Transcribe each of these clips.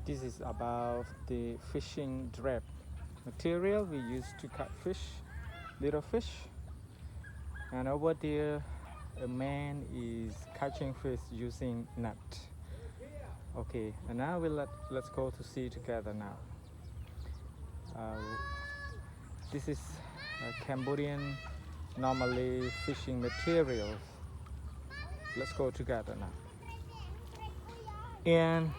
This is about the fishing drap material we use to cut fish, little fish. And over there, a man is catching fish using net. Okay, and now let's go to see together now. This is Cambodian normally fishing materials. Let's go together now. And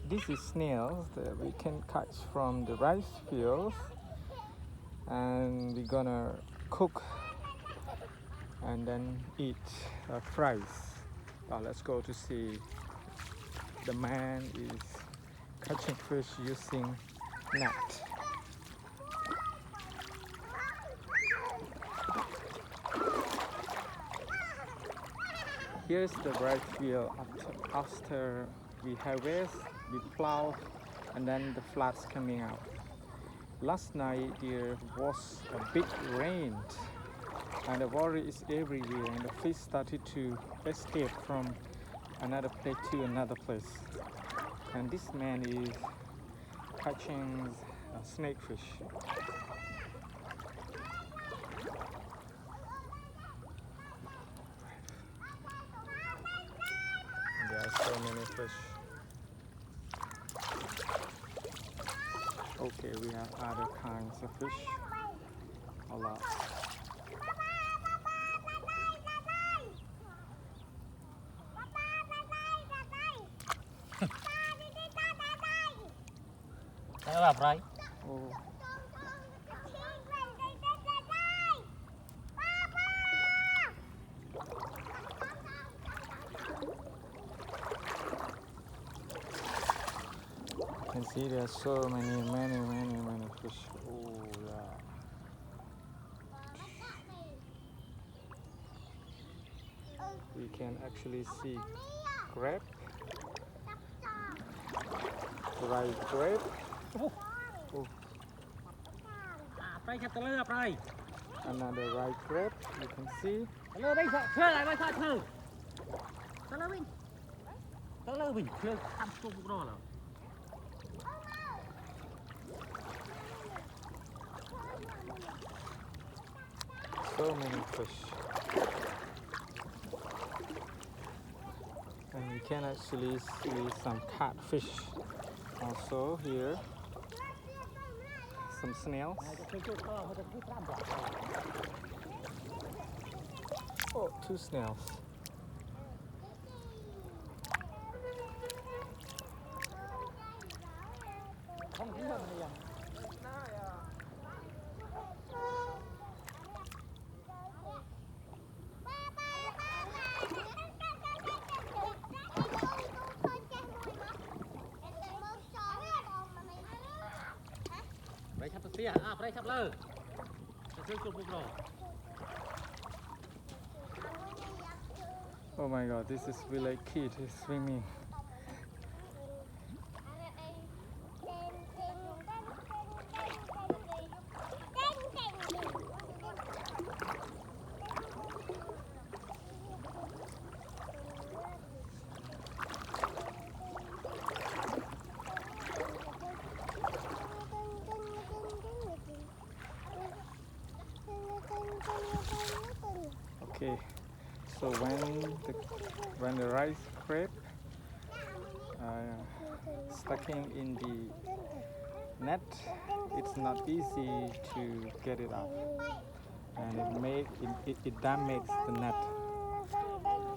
this is snails that we can catch from the rice fields, and we're gonna cook and then eat fries. Let's go to see. The man is catching fish using net. Here's the rice field. After we harvest, we plow, and then the floods coming out. Last night there was a big rain, and the water is everywhere, and the fish started to escape from another place to another place. And this man is catching snakefish. There are so many fish. Okay, we have other kinds of fish. A lot. Right. Oh. You can see there are so many fish. Oh yeah. We can actually see crab, rice crab. Oh. Another rice crab, you can see. So many fish. And you can actually see some catfish also here. Some snails. Oh, 2 snails. Oh my god, this is really cute, he's swimming. Okay, so when the rice crab stucking in the net, it's not easy to get it out, and it damages the net.